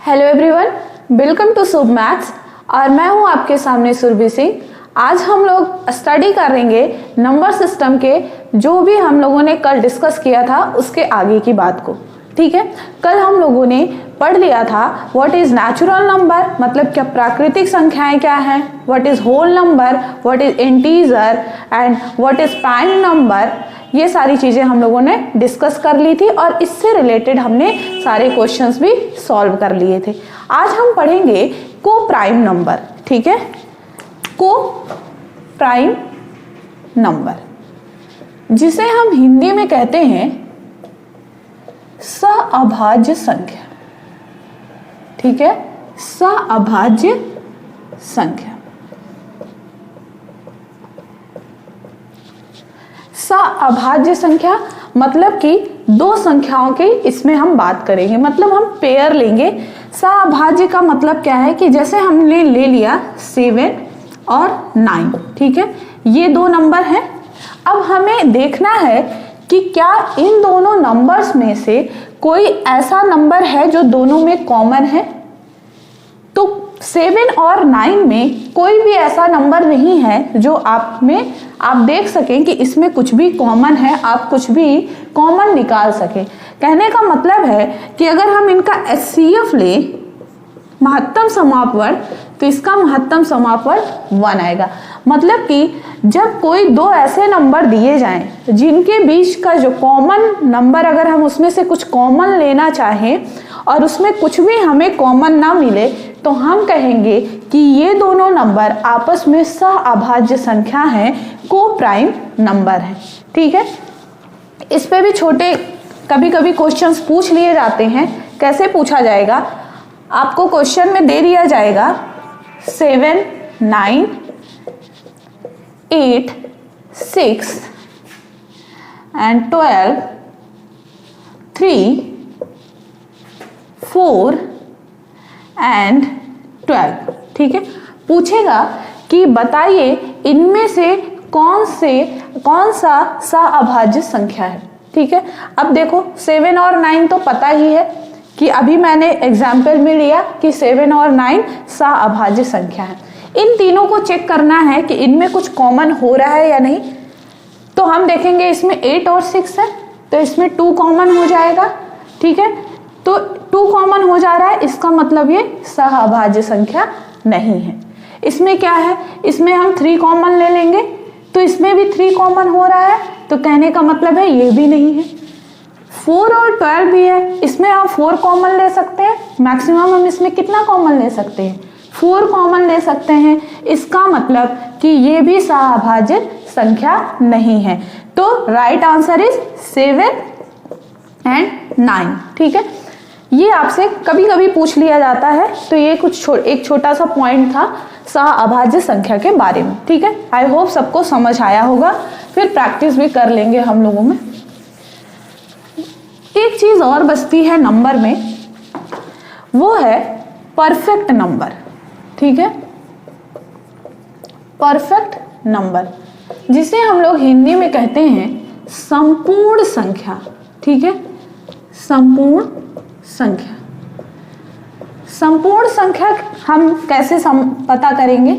Hello everyone, welcome to सुब maths और मैं हूं आपके सामने सुरभि सिंह। आज हम लोग स्टडी करेंगे नंबर सिस्टम के जो भी हम लोगों ने कल डिस्कस किया था उसके आगे की बात को। ठीक है, कल हम लोगों ने पढ़ लिया था व्हाट इज नेचुरल नंबर, मतलब क्या प्राकृतिक संख्याएं क्या हैं, what is whole number, what is integer and what is prime number. ये सारी चीजें हम लोगों ने डिस्कस कर ली थी और इससे रिलेटेड हमने सारे क्वेश्चंस भी सॉल्व कर लिए थे। आज हम पढ़ेंगे को प्राइम नंबर। ठीक है, को प्राइम नंबर जिसे हम हिंदी में कहते हैं सहअभाज्य संख्या। ठीक है, सहअभाज्य संख्या। सहअभाज्य संख्या मतलब कि दो संख्याओं की इसमें हम बात करेंगे, मतलब हम पेयर लेंगे। सहअभाज्य का मतलब क्या है कि जैसे हमने ले लिया 7 और 9। ठीक है, ये दो नंबर हैं। अब हमें देखना है कि क्या इन दोनों नंबर्स में से कोई ऐसा नंबर है जो दोनों में कॉमन है। तो 7 और 9 में कोई भी ऐसा नंबर नहीं है जो आप देख सकें कि इसमें कुछ भी कॉमन है, आप कुछ भी कॉमन निकाल सकें। कहने का मतलब है कि अगर हम इनका HCF ले महत्तम समापवर्ग तो इसका महत्तम समापवर्ग 1 आएगा। मतलब कि जब कोई दो ऐसे नंबर दिए जाएं जिनके बीच का जो कॉमन नंबर, अगर हम उसमें से कुछ कॉमन लेना चाहें और उसमें कुछ भी हमें कॉमन ना मिले तो हम कहेंगे कि ये दोनों नंबर आपस में सहअभाज्य संख्या हैं, को प्राइम नंबर है। ठीक है, इस पे भी छोटे कभी कभी क्वेश्चंस पूछ लिए जाते हैं। कैसे पूछा जाएगा, आपको क्वेश्चन में दे दिया जाएगा 7, 9, 8, 6 and 12, 3, 4 and 12। ठीक है, पूछेगा कि बताइए इनमें से कौन सा सहअभाज्य संख्या है। ठीक है, अब देखो 7 और 9 तो पता ही है कि अभी मैंने एग्जाम्पल में लिया कि 7 और 9 सहअभाज्य संख्या है। इन तीनों को चेक करना है कि इनमें कुछ कॉमन हो रहा है या नहीं। तो हम देखेंगे इसमें 8 और 6 है तो इसमें 2 कॉमन हो जाएगा। ठीक है, तो 2 कॉमन हो जा रहा है, इसका मतलब ये सहअभाज्य संख्या नहीं है। इसमें क्या है, इसमें हम 3 कॉमन ले लेंगे तो इसमें भी 3 कॉमन हो रहा है, तो कहने का मतलब है ये भी नहीं है। 4 और 12 भी है, इसमें हम 4 कॉमन ले सकते हैं। मैक्सिमम हम इसमें कितना कॉमन ले सकते हैं, 4 कॉमन ले सकते हैं। इसका मतलब कि ये भी सहअभाज्य संख्या नहीं है। तो राइट आंसर इज 7 and 9। ठीक है, ये आपसे कभी कभी पूछ लिया जाता है, तो ये एक छोटा सा पॉइंट था सहअभाज्य संख्या के बारे में। ठीक है, आई होप सबको समझ आया होगा, फिर प्रैक्टिस भी कर लेंगे हम लोगों में। एक चीज और बचती है नंबर में, वो है परफेक्ट नंबर। ठीक है, परफेक्ट नंबर जिसे हम लोग हिंदी में कहते हैं संपूर्ण संख्या। ठीक है, संपूर्ण संख्या। संपूर्ण संख्या हम कैसे पता करेंगे,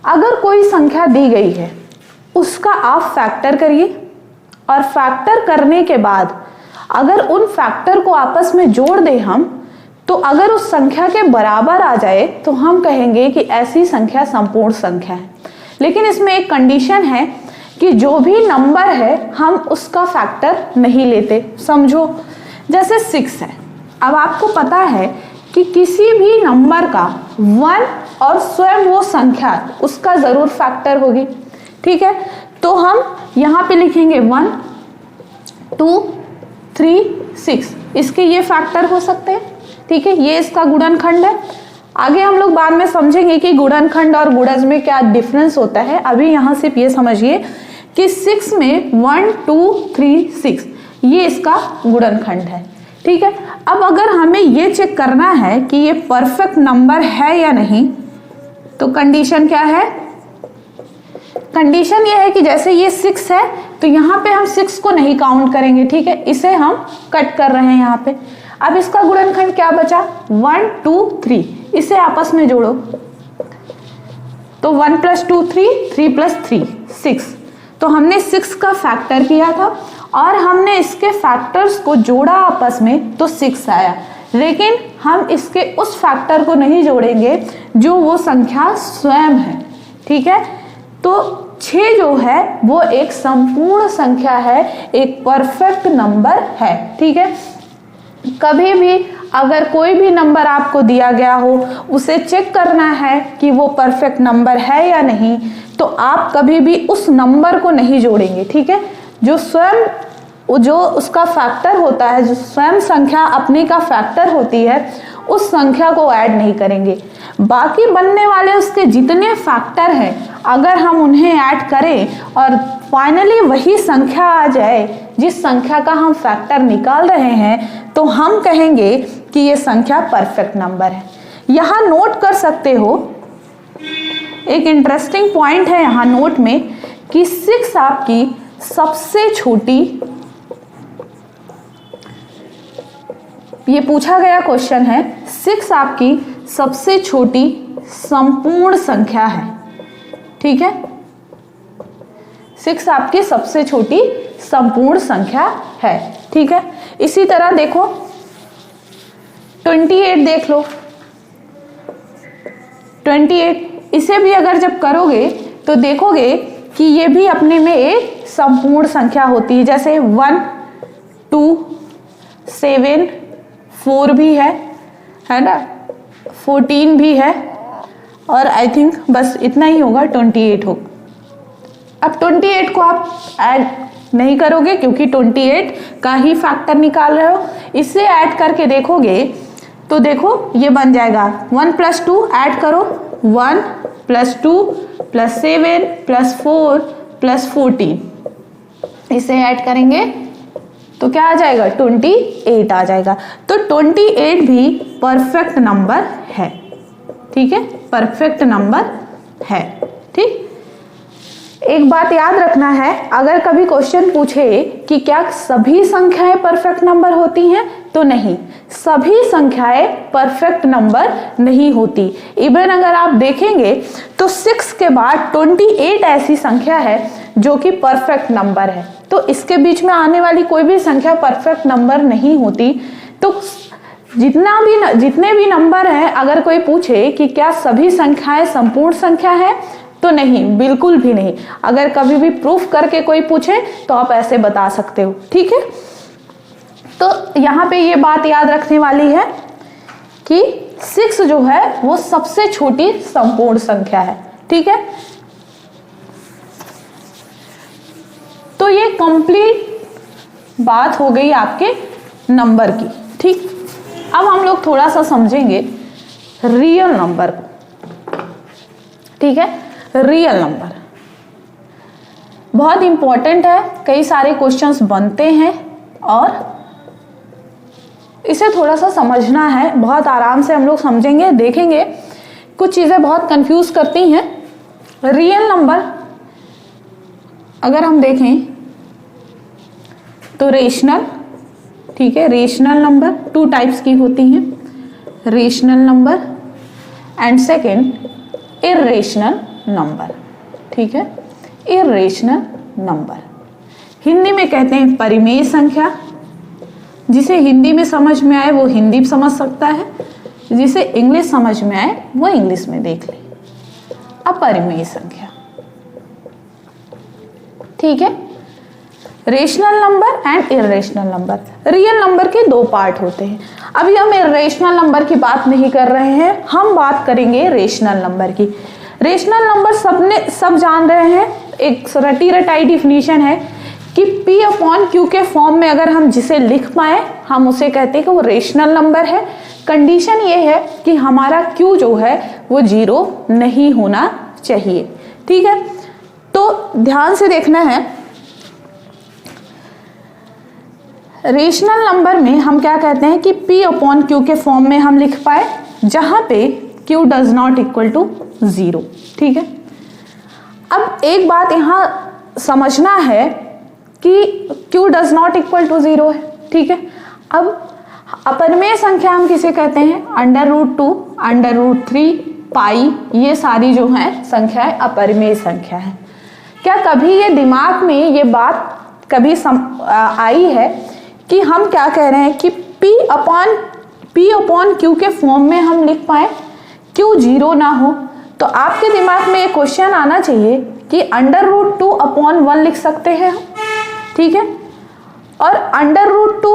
अगर कोई संख्या दी गई है उसका आप फैक्टर करिए और फैक्टर करने के बाद अगर उन फैक्टर को आपस में जोड़ दें हम, तो अगर उस संख्या के बराबर आ जाए तो हम कहेंगे कि ऐसी संख्या संपूर्ण संख्या है। लेकिन इसमें एक कंडीशन है कि जो भी नंबर है हम उसका फैक्टर नहीं लेते। समझो जैसे 6 है, अब आपको पता है कि किसी भी नंबर का 1 और स्वयं वो संख्या उसका जरूर फैक्टर होगी। ठीक है, तो हम यहां पे लिखेंगे 1, 2, 3, 6, इसके ये फैक्टर हो सकते हैं। ठीक है, ये इसका गुणनखंड है। आगे हम लोग बाद में समझेंगे कि गुणनखंड और गुणज में क्या डिफरेंस होता है। अभी यहां सिर्फ ये समझिए कि 6 में 1, 2, 3, 6 ये इसका गुणनखंड है। ठीक है, अब अगर हमें ये चेक करना है कि ये परफेक्ट नंबर है या नहीं, तो कंडीशन क्या है, कंडीशन ये है कि जैसे ये 6 है तो यहाँ पे हम 6 को नहीं काउंट करेंगे। ठीक है, इसे हम कट कर रहे हैं यहाँ पे। अब इसका गुणनखंड क्या बचा, 1 2 3, इसे आपस में जोड़ो तो 1 + 2 3, 3 + 3 6। तो हमने 6 का फैक्टर किया था और हमने इसके फैक्टर्स को जोड़ा आपस में तो 6 आया, लेकिन हम इसके उस फैक्टर को नहीं जोड़ेंगे जो वो संख्या स्वयं है। ठीक है, तो 6 जो है वो एक संपूर्ण संख्या है, एक परफेक्ट नंबर है। ठीक है, कभी भी अगर कोई भी नंबर आपको दिया गया हो, उसे चेक करना है कि वो परफेक्ट नंबर है या नहीं, तो आप कभी भी उस नंबर को नहीं जोड़ेंगे। ठीक है, जो स्वयं जो उसका फैक्टर होता है, जो स्वयं संख्या अपनी का फैक्टर होती है, उस संख्या को ऐड नहीं करेंगे। बाकी बनने वाले उसके जितने फैक्टर हैं, अगर हम उन्हें ऐड करें और फाइनली वही संख्या आ जाए जिस संख्या का हम फैक्टर निकाल रहे हैं, तो हम कहेंगे कि ये संख्या परफेक्ट नंबर है। यहाँ नोट कर सकते हो, एक इंटरेस्टिंग पॉइंट है यहाँ नोट में कि 6 आपकी सबसे छोटी, ये पूछा गया क्वेश्चन है, 6 आपकी सबसे छोटी संपूर्ण संख्या है। ठीक है, 6 आपकी सबसे छोटी संपूर्ण संख्या है। ठीक है, इसी तरह देखो 28 देख लो, 28 इसे भी अगर जब करोगे तो देखोगे कि ये भी अपने में एक संपूर्ण संख्या होती है। जैसे 1 2 7 4 भी है ना, 14 भी है, और आई थिंक बस इतना ही होगा, 28 होगा। अब 28 को आप ऐड नहीं करोगे क्योंकि 28 का ही फैक्टर निकाल रहे हो, इसे ऐड करके देखोगे तो देखो ये बन जाएगा 1 + 2 ऐड करो, 1 + 2 + 7 + 4 + 14, इसे ऐड करेंगे तो क्या आ जाएगा, 28 आ जाएगा। तो 28 भी परफेक्ट नंबर है। ठीक है, परफेक्ट नंबर है। ठीक, एक बात याद रखना है, अगर कभी क्वेश्चन पूछे कि क्या सभी संख्याएं परफेक्ट नंबर होती हैं, तो नहीं, सभी संख्याएं परफेक्ट नंबर नहीं होती। इवन अगर आप देखेंगे तो 6 के बाद 28 ऐसी संख्या है जो कि परफेक्ट नंबर है। तो इसके बीच में आने वाली कोई भी संख्या परफेक्ट नंबर नहीं होती। तो जितने भी नंबर हैं, अगर कोई पूछे कि क्या सभी संख्याएं संपूर्ण संख्या है, तो नहीं, बिल्कुल भी नहीं। अगर कभी भी प्रूफ करके कोई पूछे तो आप ऐसे बता सकते हो। ठीक है, तो यहाँ पे ये बात याद रखने वाली है कि 6 जो है वो सबसे छोटी संपूर्ण संख्या है। ठीक है, तो ये कंप्लीट बात हो गई आपके नंबर की। ठीक, अब हम लोग थोड़ा सा समझेंगे रियल नंबर को। ठीक है, रियल नंबर बहुत इंपॉर्टेंट है, कई सारे क्वेश्चंस बनते हैं और इसे थोड़ा सा समझना है, बहुत आराम से हम लोग समझेंगे, देखेंगे। कुछ चीजें बहुत कंफ्यूज करती हैं। रियल नंबर अगर हम देखें तो रेशनल, ठीक है, रेशनल नंबर 2 टाइप्स की होती हैं, rational number and second irrational number. ठीक है, इर्रेशनल नंबर हिंदी में कहते हैं परिमेय संख्या। जिसे हिंदी में समझ में आए वो हिंदी समझ सकता है, जिसे इंग्लिश समझ में आए वो इंग्लिश में देख ले। अपरिमेय संख्या। ठीक है, rational number and irrational number. Real number के 2 पार्ट होते हैं। अभी हम इर्रेशनल नंबर की बात नहीं कर रहे हैं, हम बात करेंगे रेशनल नंबर की। रेशनल नंबर सब जान रहे हैं, एक रटी रटाई डिफिनीशन है कि P/Q के फॉर्म में अगर हम जिसे लिख पाए हम उसे कहते हैं कि वो रेशनल नंबर है। कंडीशन ये है कि हमारा Q जो है वो 0 नहीं होना चाहिए। ठीक है, तो ध्यान से देखना है, रेशनल नंबर में हम क्या कहते हैं कि P/Q के फॉर्म में हम लिख पाए जहां पे Q does not equal to 0। ठीक है, अब एक बात यहां समझना है कि Q does not equal to 0 है। ठीक है, अब अपरिमेय संख्या हम किसे कहते हैं? √2, √3, पाई, ये सारी जो है संख्याएं अपरिमेय संख्या है। क्या कभी ये दिमाग में ये बात कभी आई है कि हम क्या कह रहे हैं कि P अपॉन Q के फॉर्म में हम लिख पाए, Q 0 ना हो? तो आपके दिमाग में ये क्वेश्चन आना चाहिए कि √2 अपॉन 1 लिख सकते हैं हम, ठीक है, और √2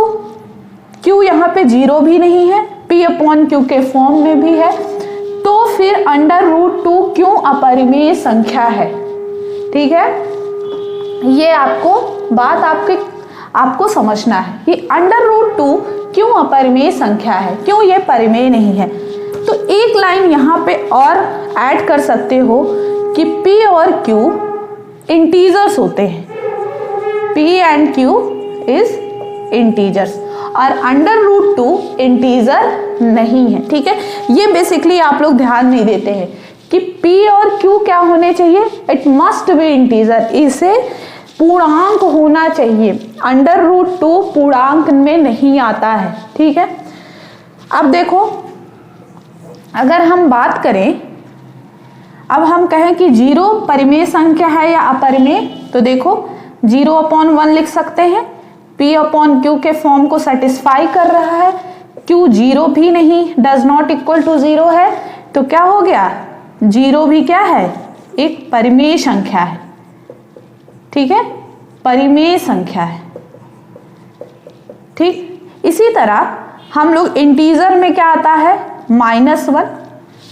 Q यहाँ पे 0 भी नहीं है, P अपॉन Q के फॉर्म में भी है, तो फिर √2 क्यों अपरिमेय संख्या है? ठीक है, ये बात आपको समझना है कि √2 क्यों अपरिमेय संख्या है, क्यों ये परिमेय नहीं है। तो एक लाइन यहाँ पे और ऐड कर सकते हो कि P और Q इंटीजर्स होते हैं, P and Q is integers, और √2 इंटीजर नहीं है। ठीक है, ये बेसिकली आप लोग ध्यान नहीं देते हैं कि P और Q क्या होने चाहिए, इट मस्ट बी इंटीजर, इसे पूर्णांक होना चाहिए, √2 पूर्णांक में नहीं आता है। ठीक है, अब देखो अगर हम बात करें, अब हम कहें कि 0 परिमेय संख्या है या अपरिमेय, तो देखो 0 अपॉन 1 लिख सकते हैं, P अपॉन Q के फॉर्म को सेटिस्फाई कर रहा है, Q 0 भी नहीं, डज नॉट इक्वल टू 0 है, तो क्या हो गया, 0 भी क्या है, एक परिमेय संख्या है। ठीक है, परिमेय संख्या है। ठीक, इसी तरह हम लोग इंटीजर में क्या आता है, -1,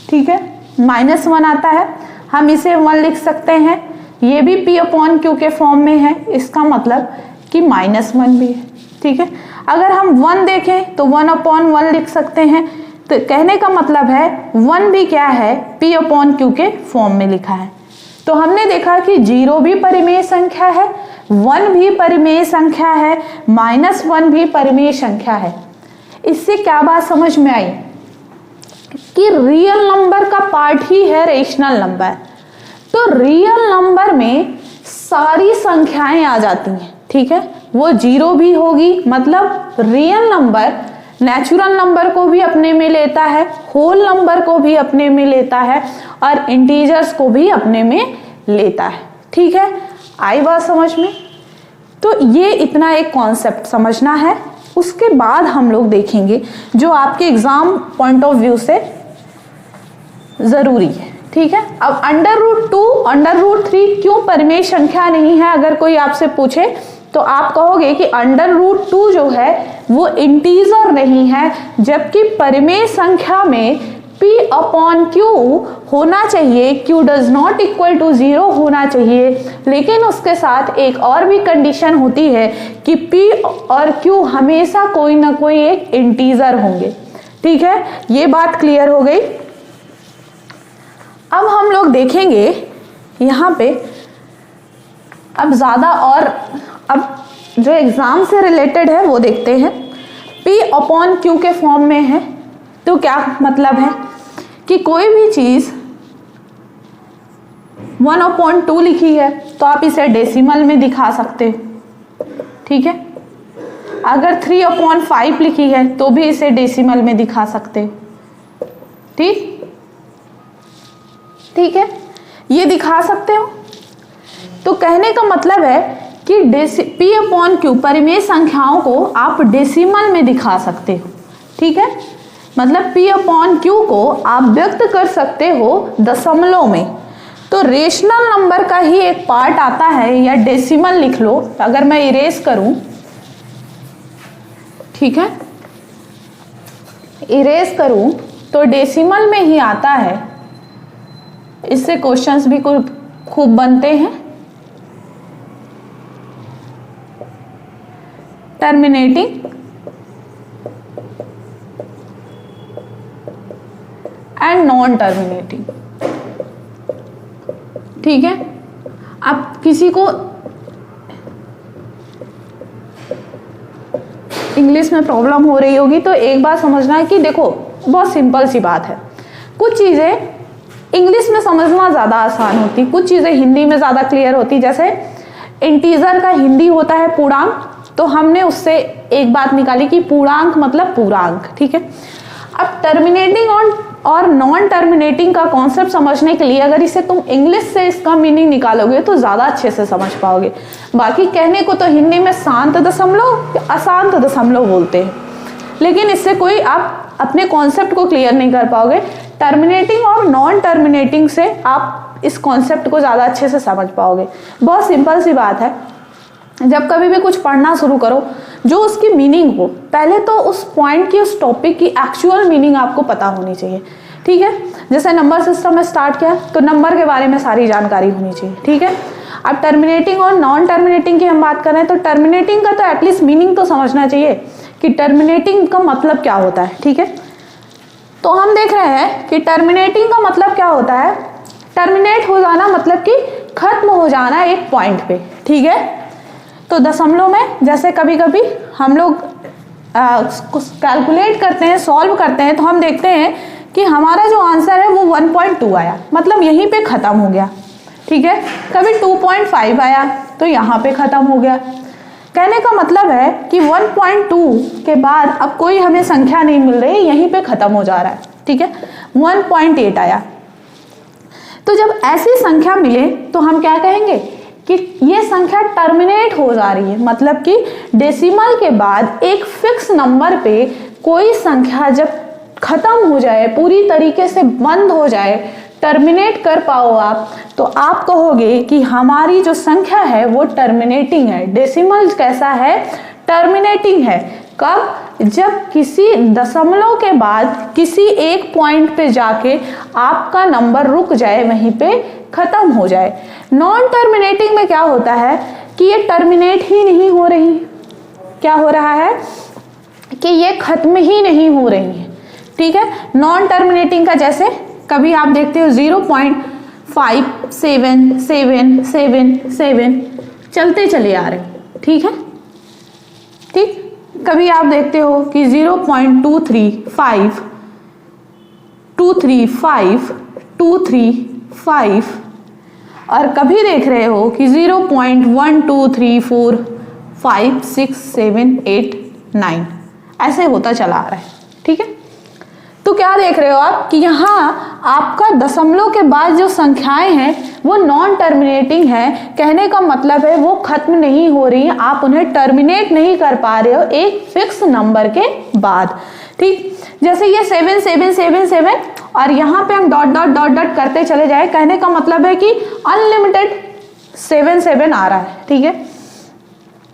ठीक है, -1 आता है, हम इसे 1 लिख सकते हैं, ये भी P अपॉन Q के फॉर्म में है, इसका मतलब कि -1 भी है। ठीक है, अगर हम 1 देखें तो 1 अपॉन 1 लिख सकते हैं, तो कहने का मतलब है 1 भी क्या है, P अपॉन Q के फॉर्म में लिखा है। तो हमने देखा कि 0 भी परिमेय संख्या है, 1 भी परिमेय संख्या है, -1 भी परिमेय संख्या है। इससे क्या बात समझ में आई कि रियल नंबर का पार्ट ही है रेशनल नंबर। तो रियल नंबर में सारी संख्याएं आ जाती हैं। ठीक है, वो 0 भी होगी, मतलब रियल नंबर नेचुरल नंबर को भी अपने में लेता है, होल नंबर को भी अपने में लेता है, और इंटीजर्स को भी अपने में लेता है। ठीक है, आई बात समझ में? तो ये इतना एक कॉन्सेप्ट समझना है, उसके बाद हम लोग देखेंगे जो आपके एग्जाम पॉइंट ऑफ व्यू से जरूरी है। ठीक है, अब √2, √3 क्यों परिमेय संख्या नहीं है, अगर कोई आपसे पूछे तो आप कहोगे कि √2 जो है वो इंटीजर नहीं है, जबकि परिमेय संख्या में P अपॉन Q होना चाहिए, Q does not equal to 0 होना चाहिए, लेकिन उसके साथ एक और भी कंडीशन होती है कि P और Q हमेशा कोई ना कोई एक इंटीजर होंगे। ठीक है, ये बात क्लियर हो गई। अब हम लोग देखेंगे यहाँ पे, अब ज्यादा और अब जो एग्जाम से रिलेटेड है वो देखते हैं। P अपॉन Q के फॉर्म में है, तो क्या मतलब है कि कोई भी चीज 1/2 लिखी है तो आप इसे डेसिमल में दिखा सकते हो। ठीक है, अगर 3/5 लिखी है तो भी इसे डेसिमल में दिखा सकते हो। ठीक है, ये दिखा सकते हो। तो कहने का मतलब है कि P अपॉन Q परिमेय संख्याओं को आप डेसिमल में दिखा सकते हो। ठीक है, मतलब P अपॉन Q को आप व्यक्त कर सकते हो दशमलव में। तो रेशनल नंबर का ही एक पार्ट आता है, या डेसिमल लिख लो, अगर मैं इरेज करूं, ठीक है, इरेज करूं तो डेसिमल में ही आता है। इससे क्वेश्चंस भी खूब बनते हैं। Terminating and non terminating. ठीक है, अब किसी को इंग्लिश में प्रॉब्लम हो रही होगी तो एक बात समझना है कि देखो बहुत सिंपल सी बात है, कुछ चीजें इंग्लिश में समझना ज्यादा आसान होती, कुछ चीजें हिंदी में ज्यादा क्लियर होती। जैसे इंटीजर का हिंदी होता है पूर्णांक, तो हमने उससे एक बात निकाली कि पूर्णांक मतलब पूरा अंक, ठीक है। अब टर्मिनेटिंग और नॉन टर्मिनेटिंग का कॉन्सेप्ट समझने के लिए अगर इसे तुम इंग्लिश से इसका मीनिंग निकालोगे तो ज्यादा अच्छे से समझ पाओगे। बाकी कहने को तो हिंदी में शांत दशमलव या अशांत दशमलव बोलते हैं, लेकिन इससे कोई आप अपने कॉन्सेप्ट को क्लियर नहीं कर पाओगे। टर्मिनेटिंग और नॉन टर्मिनेटिंग से आप इस कॉन्सेप्ट को ज्यादा अच्छे से समझ पाओगे। बहुत सिंपल सी बात है, जब कभी भी कुछ पढ़ना शुरू करो जो उसकी मीनिंग हो, पहले तो उस पॉइंट की, उस टॉपिक की एक्चुअल मीनिंग आपको पता होनी चाहिए, ठीक है। जैसे नंबर सिस्टम में स्टार्ट किया तो नंबर के बारे में सारी जानकारी होनी चाहिए, ठीक है। अब टर्मिनेटिंग और नॉन टर्मिनेटिंग की हम बात करें तो टर्मिनेटिंग का तो एटलीस्ट मीनिंग तो समझना चाहिए कि टर्मिनेटिंग का मतलब क्या होता है, ठीक है। तो हम देख रहे हैं कि टर्मिनेटिंग का मतलब क्या होता है। टर्मिनेट हो जाना मतलब कि खत्म हो जाना एक पॉइंट पे, ठीक है। तो दशमलव में जैसे कभी कभी हम लोग कैलकुलेट करते हैं, सॉल्व करते हैं, तो हम देखते हैं कि हमारा जो आंसर है वो 1.2 आया, मतलब यहीं पे खत्म हो गया, ठीक है। कभी 2.5 आया तो यहाँ पे खत्म हो गया। कहने का मतलब है कि 1.2 के बाद अब कोई हमें संख्या नहीं मिल रही, यहीं पे खत्म हो जा रहा है, ठीक है। 1.8 आया, तो जब ऐसी संख्या मिले तो हम क्या कहेंगे कि ये संख्या टर्मिनेट हो जा रही है, मतलब कि डेसिमल के बाद एक फिक्स नंबर पे कोई संख्या जब खत्म हो जाए, पूरी तरीके से बंद हो जाए, टर्मिनेट कर पाओ आप, तो आप कहोगे कि हमारी जो संख्या है वो टर्मिनेटिंग है। डेसिमल कैसा है? टर्मिनेटिंग है। कब? जब किसी दशमलव के बाद किसी एक पॉइंट पे जाके आपका नंबर रुक जाए, वहीं पे खत्म हो जाए। नॉन टर्मिनेटिंग में क्या होता है कि ये टर्मिनेट ही नहीं हो रही, क्या हो रहा है कि ये खत्म ही नहीं हो रही है, ठीक है। नॉन टर्मिनेटिंग का जैसे कभी आप देखते हो 0.577777 चलते चले आ रहे, ठीक है, ठीक। कभी आप देखते हो कि 0.235 235 235 और कभी देख रहे हो कि 0.12345678 ऐसे होता चला आ रहा है, ठीक है। तो क्या देख रहे हो आप कि यहाँ आपका दशमलव के बाद जो संख्याएं हैं वो नॉन टर्मिनेटिंग है। कहने का मतलब है वो खत्म नहीं हो रही है, आप उन्हें टर्मिनेट नहीं कर पा रहे हो एक फिक्स नंबर के बाद, ठीक। जैसे ये 7777 और यहाँ पे हम डॉट डॉट डॉट डॉट करते चले जाए, कहने का मतलब है कि अनलिमिटेड 77 आ रहा है, ठीक है।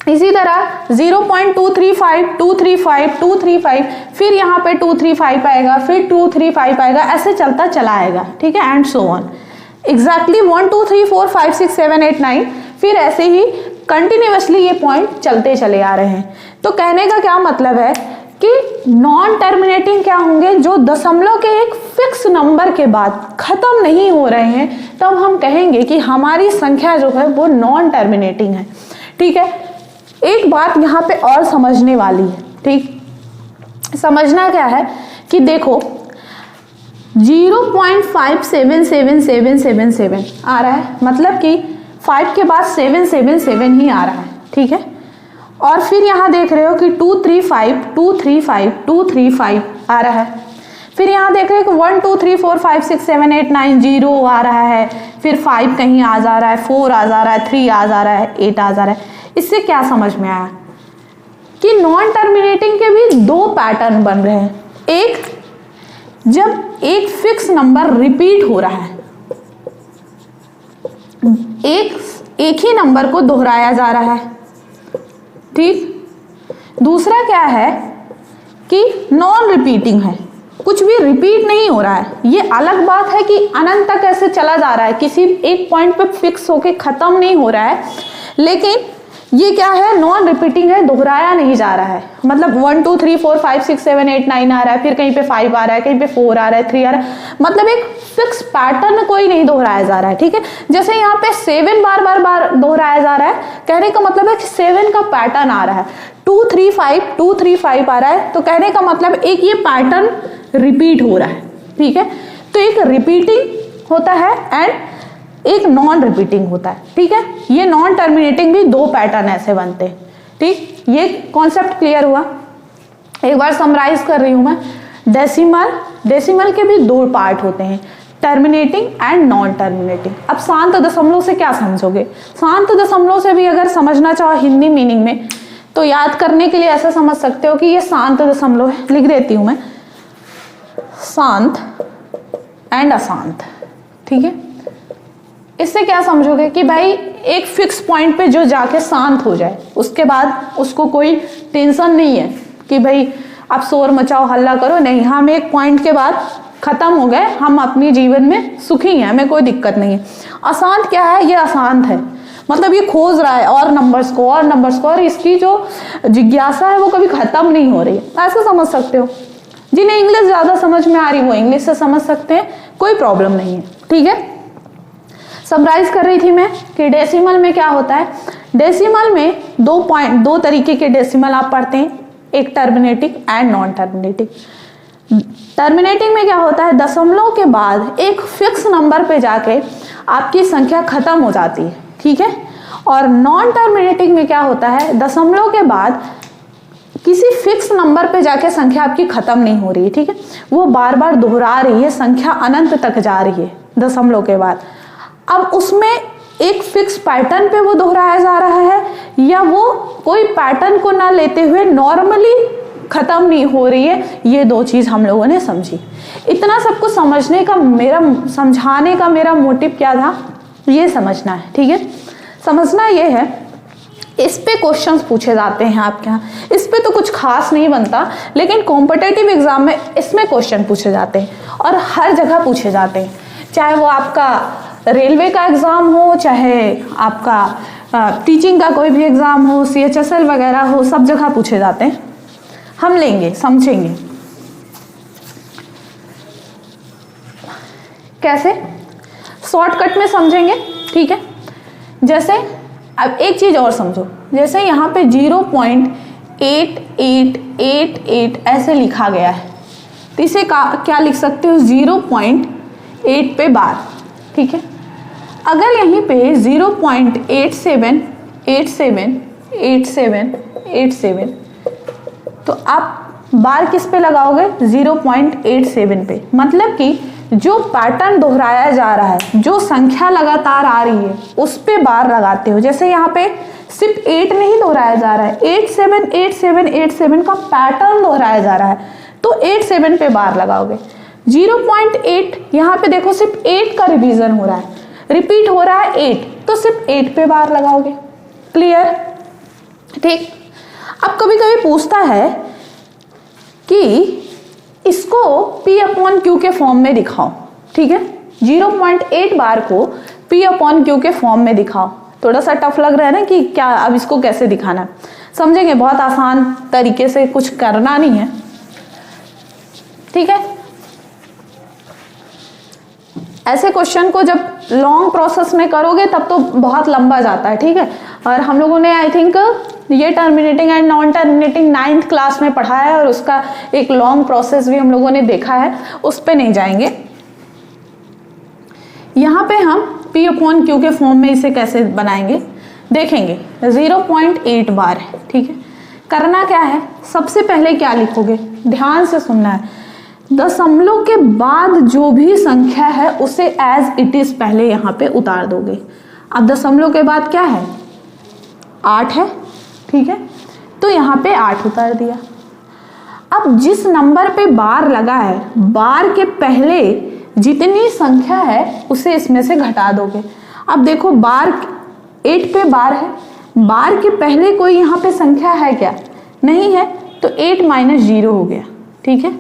इसी तरह 0.235 235 235 फिर यहाँ पे 235 आएगा, फिर 235 आएगा, ऐसे चलता चला आएगा, ठीक है, एंड सो ऑन। एग्जैक्टली 1 2 3 4 5 6 7 8 9 फिर ऐसे ही कंटिन्यूअसली ये पॉइंट चलते चले आ रहे हैं। तो कहने का क्या मतलब है कि नॉन टर्मिनेटिंग क्या होंगे? जो दशमलव के एक फिक्स नंबर के बाद खत्म नहीं हो रहे हैं, तब हम कहेंगे कि हमारी संख्या जो है वो नॉन टर्मिनेटिंग है, ठीक है। एक बात यहाँ पे और समझने वाली है, ठीक। समझना क्या है कि देखो 0.577777 आ रहा है, मतलब कि 5 के बाद 777 ही आ रहा है, ठीक है। और फिर यहाँ देख रहे हो कि 235 235 235 आ रहा है। फिर यहाँ देख रहे हो कि 1 2 3 4 5 6 7 8 9 0 आ रहा है, फिर 5 कहीं आ जा रहा है, 4 आ जा रहा है, 3 आ जा रहा है, 8 आ जा रहा है। इससे क्या समझ में आया कि नॉन टर्मिनेटिंग के भी दो पैटर्न बन रहे हैं। एक, जब एक फिक्स नंबर रिपीट हो रहा है, एक ही नंबर को दोहराया जा रहा है, ठीक। दूसरा क्या है कि नॉन रिपीटिंग है, कुछ भी रिपीट नहीं हो रहा है। ये अलग बात है कि अनंत तक ऐसे चला जा रहा है, किसी एक पॉइंट पे फिक्स होके खत्म नहीं हो रहा है, लेकिन ये क्या है? नॉन रिपीटिंग है, दोहराया नहीं जा रहा है। मतलब 1 2 3 4 5 6 7 8 9 आ रहा है, फिर कहीं पे 5 आ रहा है, कहीं पे 4 आ रहा है, 3 आ रहा है, मतलब एक फिक्स पैटर्न कोई नहीं दोहराया जा रहा है, ठीक है। जैसे यहाँ पे 7 बार दोहराया जा रहा है, कहने का मतलब है कि 7 का पैटर्न आ रहा है। 235 आ रहा है, तो कहने का मतलब एक ये पैटर्न रिपीट हो रहा है, ठीक है। तो एक रिपीटिंग होता है एंड एक नॉन रिपीटिंग होता है, ठीक है। ये नॉन टर्मिनेटिंग भी दो पैटर्न ऐसे बनते हैं, ठीक। ये कॉन्सेप्ट क्लियर हुआ। एक बार समराइज कर रही हूं मैं। डेसिमल के भी दो पार्ट होते हैं, टर्मिनेटिंग एंड नॉन टर्मिनेटिंग। अब शांत दशमलव से क्या समझोगे? शांत दशमलव से भी अगर समझना चाहो हिंदी मीनिंग में तो याद करने के लिए ऐसा समझ सकते हो कि ये शांत दशमलव है। लिख देती हूं मैं, शांत एंड अशांत। ठीक है, इससे क्या समझोगे कि भाई एक फिक्स पॉइंट पे जो जाके शांत हो जाए, उसके बाद उसको कोई टेंशन नहीं है कि भाई आप शोर मचाओ हल्ला करो, नहीं, हम एक पॉइंट के बाद खत्म हो गए, हम अपने जीवन में सुखी हैं, हमें कोई दिक्कत नहीं है। अशांत क्या है? ये अशांत है, मतलब ये खोज रहा है और नंबर्स को और इसकी जो जिज्ञासा है वो कभी खत्म नहीं हो रही है। ऐसा समझ सकते हो। जिन्हें इंग्लिश ज्यादा समझ में आ रही वो इंग्लिश से समझ सकते हैं, कोई प्रॉब्लम नहीं है। ठीक है, समराइज कर रही थी मैं कि डेसिमल में क्या होता है। डेसिमल में दो तरीके के डेसिमल आप पढ़ते हैं, एक terminating and non terminating. Terminating में क्या होता है, दशमलव के बाद एक फिक्स नंबर पे जाके आपकी संख्या खत्म हो जाती है। ठीक है, और नॉन टर्मिनेटिंग में क्या होता है, दशमलव के बाद किसी फिक्स नंबर पे जाके संख्या आपकी खत्म नहीं हो रही है। ठीक है, वो बार बार दोहरा रही है, संख्या अनंत तक जा रही है दशमलव के बाद। अब उसमें एक फिक्स पैटर्न पे वो दोहराया जा रहा है या वो कोई पैटर्न को ना लेते हुए नॉर्मली खत्म नहीं हो रही है, ये दो चीज हम लोगों ने समझी। इतना सबको समझाने का मेरा मोटिव क्या था, ये समझना है। ठीक है, समझना ये है, इस पे क्वेश्चंस पूछे जाते हैं आपके यहाँ, इस पे तो कुछ खास नहीं बनता, लेकिन कॉम्पिटिटिव एग्जाम में इसमें क्वेश्चन पूछे जाते हैं और हर जगह पूछे जाते हैं। चाहे वो आपका रेलवे का एग्जाम हो, चाहे आपका टीचिंग का कोई भी एग्जाम हो, CHSL वगैरह हो, सब जगह पूछे जाते हैं। हम लेंगे, समझेंगे कैसे, शॉर्टकट में समझेंगे। ठीक है, जैसे अब एक चीज और समझो, जैसे यहाँ पे 0.8888 ऐसे लिखा गया है, तो इसे क्या लिख सकते हो, 0.8 पे बार। ठीक है, अगर यहीं पे 0.87878787 तो आप बार किस पे लगाओगे, 0.87 पे। मतलब कि जो पैटर्न दोहराया जा रहा है, जो संख्या लगातार आ रही है, उस पे बार लगाते हो। जैसे यहाँ पे सिर्फ 8 नहीं दोहराया जा रहा है, 878787 का पैटर्न दोहराया जा रहा है, तो 87 पे बार लगाओगे। 0.8 यहाँ पे देखो सिर्फ 8 का रिवीजन हो रहा है, रिपीट हो रहा है 8, तो सिर्फ 8 पे बार लगाओगे। क्लियर? ठीक। अब कभी कभी पूछता है कि इसको P/Q के फॉर्म में दिखाओ। ठीक है, 0.8 बार को P/Q के फॉर्म में दिखाओ। थोड़ा सा टफ लग रहा है ना कि क्या अब इसको कैसे दिखाना, समझेंगे। बहुत आसान तरीके से, कुछ करना नहीं है। ठीक है, ऐसे क्वेश्चन को जब लॉन्ग प्रोसेस में करोगे तब तो बहुत लंबा जाता है। ठीक है, और हम लोगों ने आई थिंक ये terminating and non terminating 9th class में पढ़ा है और उसका एक लॉन्ग प्रोसेस भी हम लोगों ने देखा है, उस पे नहीं जाएंगे। यहाँ पे हम P/Q के फॉर्म में इसे कैसे बनाएंगे देखेंगे। 0.8 बार है। ठीक है, करना क्या है, सबसे पहले क्या लिखोगे, ध्यान से सुनना है। दशमलव के बाद जो भी संख्या है उसे एज इट इज पहले यहाँ पे उतार दोगे। अब दशमलव के बाद क्या है, 8 है। ठीक है, तो यहाँ पे 8 उतार दिया। अब जिस नंबर पे बार लगा है, बार के पहले जितनी संख्या है उसे इसमें से घटा दोगे। अब देखो बार 8 पे बार है, बार के पहले कोई यहाँ पे संख्या है क्या, नहीं है, तो 8 - 0 हो गया। ठीक है,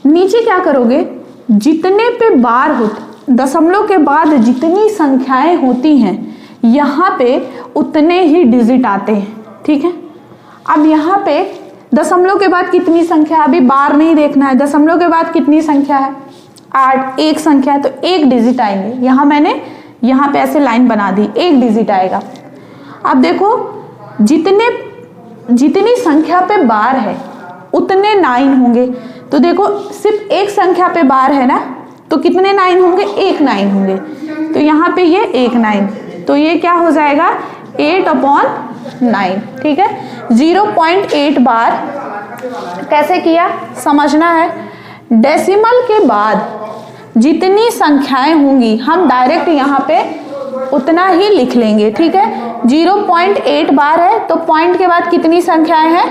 नीचे क्या करोगे, जितने पे बार होते, दशमलव के बाद जितनी संख्याएं होती हैं यहाँ पे उतने ही डिजिट आते हैं। ठीक है, अब यहाँ पे दशमलव के बाद कितनी संख्या, अभी बार नहीं देखना है, दशमलव के बाद कितनी संख्या है, 8, एक संख्या है तो एक डिजिट आएंगे। यहाँ मैंने यहाँ पे ऐसे लाइन बना दी, एक डिजिट आएगा। अब देखो जितनी संख्या पे बार है उतने 9 होंगे, तो देखो सिर्फ एक संख्या पे बार है ना, तो कितने 9 होंगे, एक 9 होंगे, तो यहाँ पे ये एक 9, तो ये क्या हो जाएगा 8/9। 9, ठीक है। 0.8 बार कैसे किया समझना है। डेसिमल के बाद जितनी संख्याएं होंगी हम डायरेक्ट यहाँ पे उतना ही लिख लेंगे, ठीक है। 0.8 बार है तो पॉइंट के बाद कितनी संख्याएं हैं,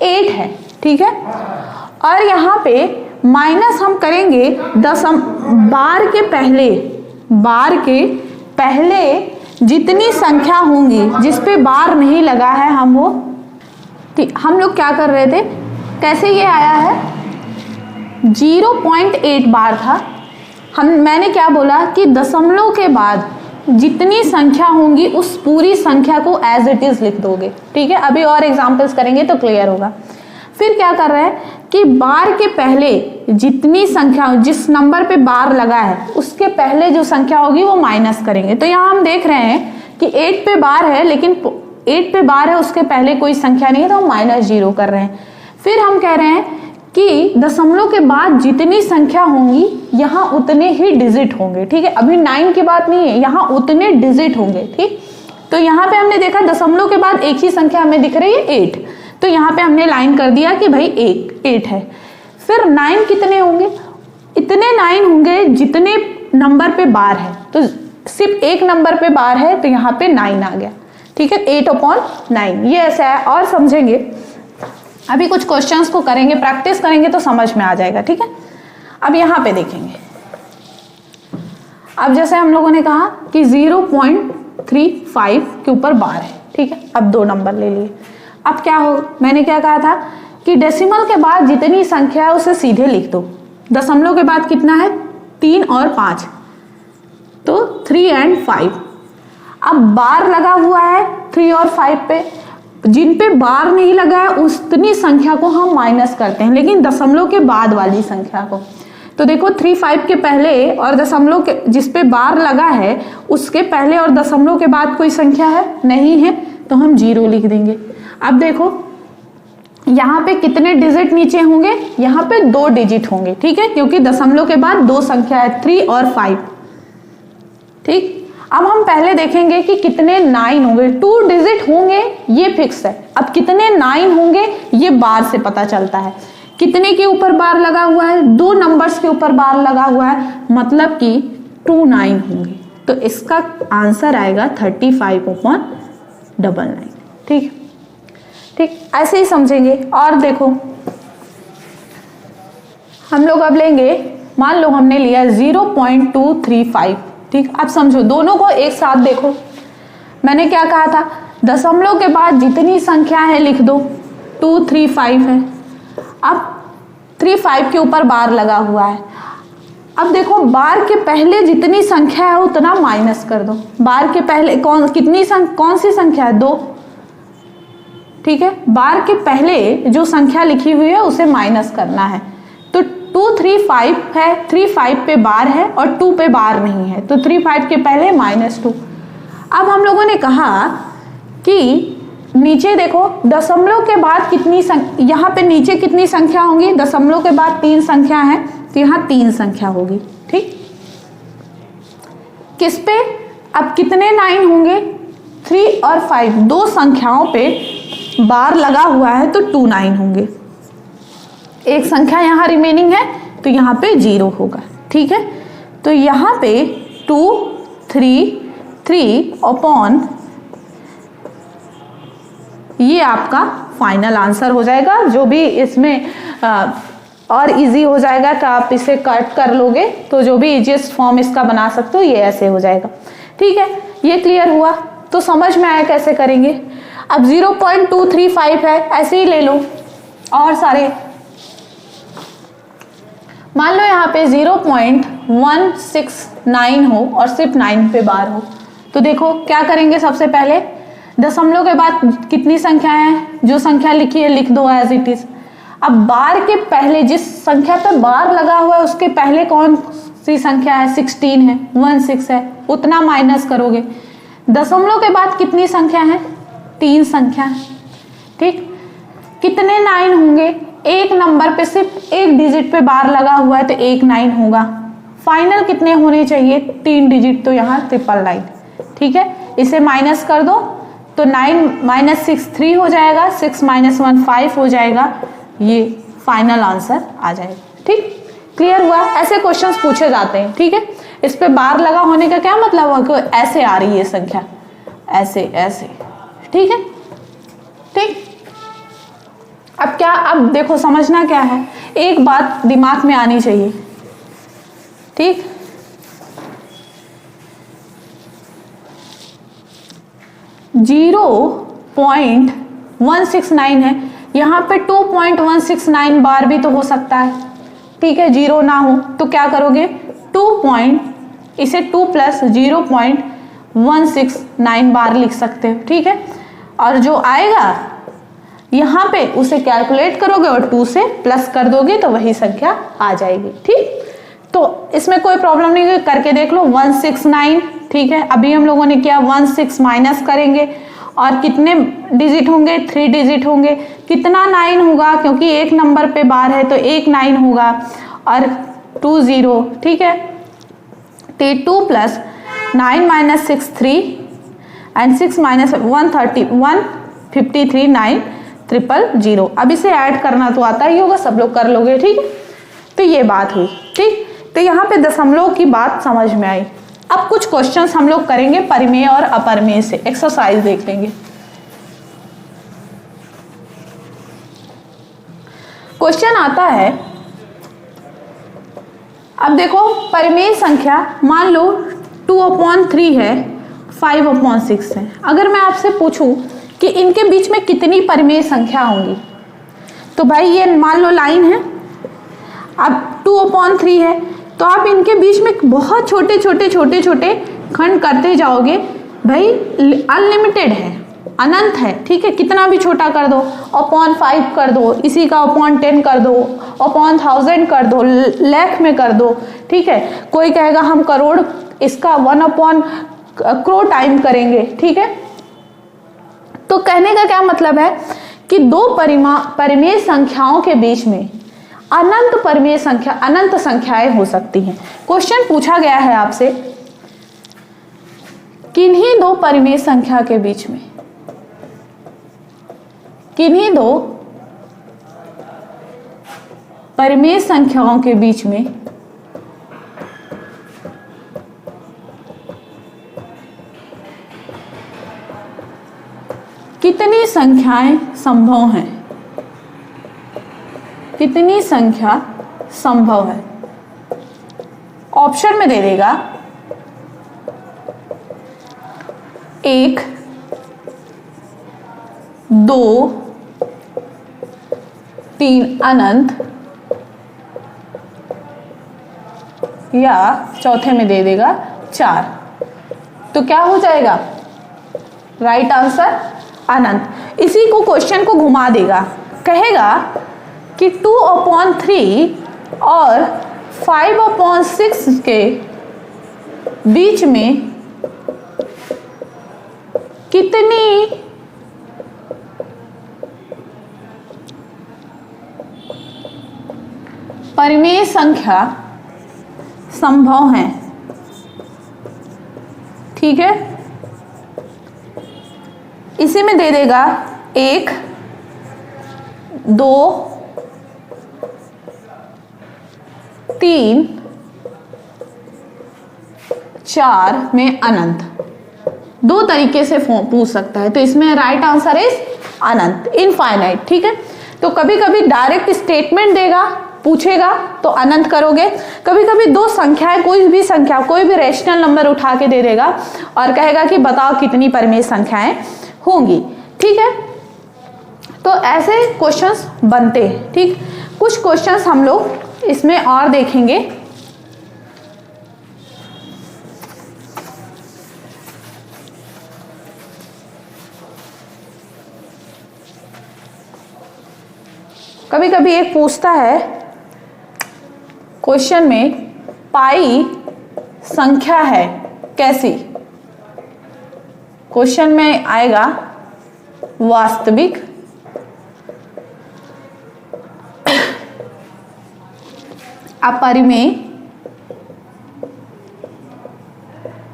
8 है, ठीक है। और यहाँ पे माइनस हम करेंगे बार के पहले जितनी संख्या होंगी जिस पे बार नहीं लगा है हम लोग क्या कर रहे थे, कैसे ये आया है 0.8 बार था। मैंने क्या बोला कि दशमलव के बाद जितनी संख्या होंगी उस पूरी संख्या को एज इट इज लिख दोगे, ठीक है। अभी और एग्जांपल्स करेंगे तो क्लियर होगा। फिर क्या कर रहे हैं कि बार के पहले जितनी संख्या, जिस नंबर पे बार लगा है उसके पहले जो संख्या होगी वो माइनस करेंगे। तो यहाँ हम देख रहे हैं कि 8 पे बार है, लेकिन 8 पे बार है उसके पहले कोई संख्या नहीं है तो हम -0 कर रहे हैं। फिर हम कह रहे हैं कि दशमलव के बाद जितनी संख्या होंगी यहाँ उतने ही डिजिट होंगे, ठीक है। अभी 9 की बात नहीं है, यहाँ उतने डिजिट होंगे, ठीक। तो यहाँ पे हमने देखा दशमलव के बाद एक ही संख्या हमें दिख रही है 8, तो यहाँ पे हमने लाइन कर दिया कि भाई 8 है। फिर 9 कितने होंगे, इतने 9 होंगे जितने नंबर पे बार है, तो सिर्फ एक नंबर पे बार है तो यहाँ पे 9 आ गया, ठीक है। 8/9 ये ऐसा है। और समझेंगे अभी कुछ क्वेश्चंस को करेंगे, प्रैक्टिस करेंगे तो समझ में आ जाएगा, ठीक है। अब यहाँ पे देखेंगे, अब जैसे हम लोगों ने कहा कि 0.35 के ऊपर बार है, ठीक है। अब 2 नंबर ले लिए। अब क्या हो, मैंने क्या कहा था कि डेसिमल के बाद जितनी संख्या है उसे सीधे लिख दो। दशमलव के बाद कितना है 3 और 5, तो 3 और 5। अब बार लगा हुआ है 3 और 5 पे, जिन पे बार नहीं लगा है उतनी संख्या को हम माइनस करते हैं, लेकिन दशमलव के बाद वाली संख्या को। तो देखो 3 5 के पहले और दशमलव के जिस पे बार लगा है उसके पहले और दशमलव के बाद कोई संख्या है नहीं है, तो हम 0 लिख देंगे। अब देखो यहाँ पे कितने डिजिट नीचे होंगे, यहाँ पे 2 डिजिट होंगे, ठीक है, क्योंकि दशमलव के बाद 2 संख्या है 3 और 5, ठीक। अब हम पहले देखेंगे कि कितने 9 होंगे, 2 डिजिट होंगे ये फिक्स है। अब कितने 9 होंगे ये बार से पता चलता है। कितने के ऊपर बार लगा हुआ है, 2 नंबर्स के ऊपर बार लगा हुआ है, मतलब कि 2 9 होंगे। तो इसका आंसर आएगा 35/99, ठीक ठीक। ऐसे ही समझेंगे। और देखो हम लोग अब लेंगे, मान लो हमने लिया 0.235, ठीक। अब समझो दोनों को एक साथ देखो। मैंने क्या कहा था, दशमलव के बाद जितनी संख्या है लिख दो, 2 3 5 है। अब 3 5 के ऊपर बार लगा हुआ है। अब देखो बार के पहले जितनी संख्या है उतना माइनस कर दो। बार के पहले कौन सी संख्या है, 2, ठीक है। बार के पहले जो संख्या लिखी हुई है उसे माइनस करना है। तो 2 3 5 है, 3 5 पे बार है और 2 पे बार नहीं है, तो 3 5 के पहले -2। अब हम लोगों ने कहा कि नीचे देखो दशमलव के बाद कितनी यहाँ पे नीचे कितनी संख्या होंगी, दशमलव के बाद 3 संख्या है तो यहाँ 3 संख्या होगी, ठीक। किस पे, अब कितने 9 होंगे, 3 और 5, 2 संख्याओं पे बार लगा हुआ है तो 2 9 होंगे। एक संख्या यहाँ रिमेनिंग है तो यहाँ पे 0 होगा, ठीक है। तो यहाँ पे 2 3 3/, ये आपका फाइनल आंसर हो जाएगा। जो भी इसमें और इजी हो जाएगा तो आप इसे कट कर लोगे, तो जो भी इजीएस्ट फॉर्म इसका बना सकते हो ये ऐसे हो जाएगा, ठीक है। ये क्लियर हुआ तो समझ में आया कैसे करेंगे। अब 0.235 है, ऐसे ही ले लो और सारे। मान लो यहाँ पे 0.169 हो और सिर्फ 9 पे बार हो, तो देखो क्या करेंगे। सबसे पहले दशमलव के बाद कितनी संख्या है, जो संख्या लिखी है लिख दो एज इट इज। अब बार के पहले जिस संख्या पे बार लगा हुआ है उसके पहले कौन सी संख्या है, 16 है, 16 है, उतना माइनस करोगे। दशमलव के बाद कितनी संख्या है, 3 संख्या है, ठीक। कितने 9 होंगे, एक नंबर पे सिर्फ एक डिजिट पे बार लगा हुआ है तो 1 9 होगा। फाइनल कितने होने चाहिए, 3 डिजिट, तो यहाँ 999, ठीक है। इसे माइनस कर दो, तो 9 माइनस 6 3 हो जाएगा, 6 माइनस 1 5 हो जाएगा, ये फाइनल आंसर आ जाएगा। ठीक, क्लियर हुआ? ऐसे क्वेश्चंस पूछे जाते हैं। ठीक है, इस पे बार लगा होने का क्या मतलब है कि ऐसे आ रही है संख्या, ऐसे ऐसे। ठीक है, ठीक। अब क्या, अब देखो समझना क्या है, एक बात दिमाग में आनी चाहिए। ठीक, जीरो 0.169 है, यहां पे 2.169 बार भी तो हो सकता है। ठीक है, जीरो ना हो तो क्या करोगे, इसे 2 प्लस 0.169 बार लिख सकते हो। ठीक है, और जो आएगा यहां पे उसे कैलकुलेट करोगे और 2 से प्लस कर दोगे तो वही संख्या आ जाएगी। ठीक, तो इसमें कोई प्रॉब्लम नहीं है, करके देख लो। 169, ठीक है, अभी हम लोगों ने किया 16 माइनस करेंगे और कितने डिजिट होंगे, 3 डिजिट होंगे। कितना 9 होगा, क्योंकि एक नंबर पे बार है तो एक 9 होगा और 2 0। ठीक है, तो 2 प्लस 9 माइनस 6 3 एंड 6 माइनस 130 153 9 000। अब इसे ऐड करना तो आता ही होगा, सब लोग कर लोगे। ठीक है, तो ये बात हुई। ठीक, तो यहाँ पे दशमलव की बात समझ में आई। अब कुछ क्वेश्चंस हम लोग करेंगे परिमेय और अपरिमेय से, एक्सरसाइज देख लेंगे। क्वेश्चन आता है, अब देखो परिमेय संख्या मान लो 2/3 है, 5/6 है। अगर मैं आपसे पूछूं कि इनके बीच में कितनी परिमेय संख्या होंगी, तो भाई ये मान लो लाइन है, अब 2/3 है, तो आप इनके बीच में बहुत छोटे छोटे छोटे छोटे खंड करते जाओगे। भाई अनलिमिटेड है, अनंत है। ठीक है, कितना भी छोटा कर दो, 5 कर दो, इसी का 10 कर दो, 1000 कर दो, लाख में कर दो। ठीक है, कोई कहेगा हम करोड़, इसका 1 करोड़ टाइम करेंगे। ठीक है, तो कहने का क्या मतलब है कि दो परिमेय संख्याओं के बीच में अनंत परिमेय संख्या, अनंत संख्याएं हो सकती हैं। क्वेश्चन पूछा गया है आपसे, किन्हीं दो परिमेय संख्या के बीच में, किन्हीं दो परिमेय संख्याओं के बीच में कितनी संख्याएं संभव हैं, कितनी संख्या संभव है। ऑप्शन में दे देगा 1 2 3 अनंत, या चौथे में दे देगा 4। तो क्या हो जाएगा राइट आंसर अनंत। इसी को क्वेश्चन को घुमा देगा, कहेगा कि 2/3 और 5/6 के बीच में कितनी परिमेय संख्या संभव है। ठीक है, इसी में दे देगा 1 2 3 4 में अनंत। दो तरीके से पूछ सकता है, तो इसमें right answer is Anant, infinite. ठीक है, तो कभी कभी डायरेक्ट स्टेटमेंट देगा, पूछेगा तो अनंत करोगे, कभी कभी दो संख्याएं, कोई भी संख्या, कोई भी रेशनल नंबर उठा के दे देगा और कहेगा कि बताओ कितनी परिमेय संख्याएं होंगी। ठीक है, तो ऐसे क्वेश्चंस बनते हैं। ठीक, कुछ क्वेश्चंस हम लोग इसमें और देखेंगे। कभी कभी एक पूछता है क्वेश्चन में, पाई संख्या है कैसी। क्वेश्चन में आएगा वास्तविक, अपरिमेय,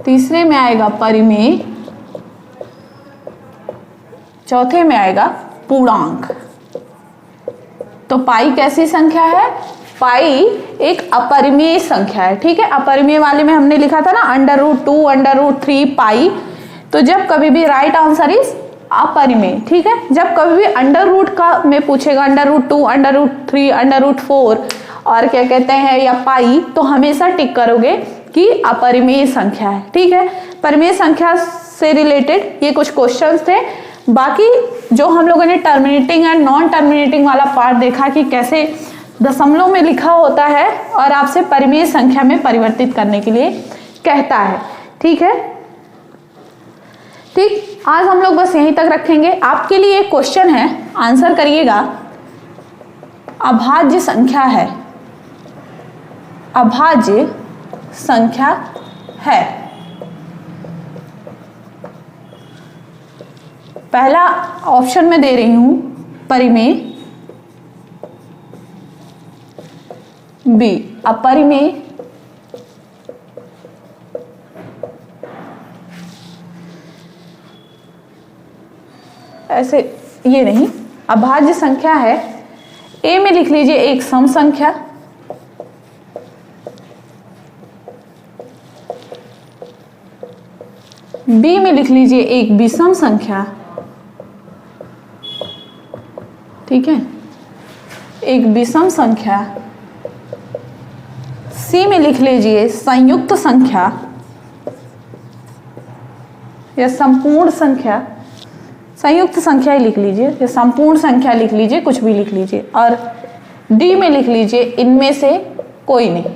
तीसरे में आएगा परिमेय चौथे में आएगा पूर्णांक। तो पाई कैसी संख्या है? पाई एक अपरिमेय संख्या है, ठीक है। अपरिमेय वाले में हमने लिखा था ना √2 √3 पाई। तो जब कभी भी राइट आंसर इज अपरिमेय, ठीक है। जब कभी भी अंडर रूट का में पूछेगा √2 √3 √4 और क्या कहते हैं या पाई, तो हमेशा टिक करोगे कि अपरिमेय संख्या है, ठीक है। परिमेय संख्या से रिलेटेड ये कुछ क्वेश्चंस थे। बाकी जो हम लोगों ने टर्मिनेटिंग एंड नॉन टर्मिनेटिंग वाला पार्ट देखा कि कैसे दशमलव में लिखा होता है और आपसे परिमेय संख्या में परिवर्तित करने के लिए कहता है, ठीक है। ठीक, आज हम लोग बस यहीं तक रखेंगे। आपके लिए एक क्वेश्चन है, आंसर करिएगा। अभाज्य संख्या है, अभाज्य संख्या है। पहला ऑप्शन में दे रही हूं परिमेय, बी अपरिमेय, ऐसे ये नहीं, अभाज्य संख्या है। ए में लिख लीजिए एक सम संख्या, बी में लिख लीजिए एक विषम संख्या, ठीक है, एक विषम संख्या। सी में लिख लीजिए संयुक्त संख्या या संपूर्ण संख्या, संयुक्त संख्या ही लिख लीजिए या संपूर्ण संख्या लिख लीजिए, कुछ भी लिख लीजिए। और डी में लिख लीजिए इनमें से कोई नहीं।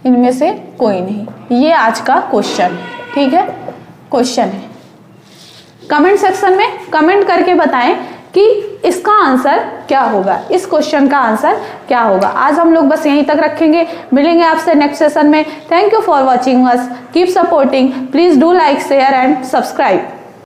इनमें से कोई नहीं। ये आज का क्वेश्चन, ठीक है, क्वेश्चन है। कमेंट सेक्शन में कमेंट करके बताएं कि इसका आंसर क्या होगा, इस क्वेश्चन का आंसर क्या होगा। आज हम लोग बस यहीं तक रखेंगे, मिलेंगे आपसे नेक्स्ट सेशन में। Thank you for watching us, keep supporting, please do like share and subscribe.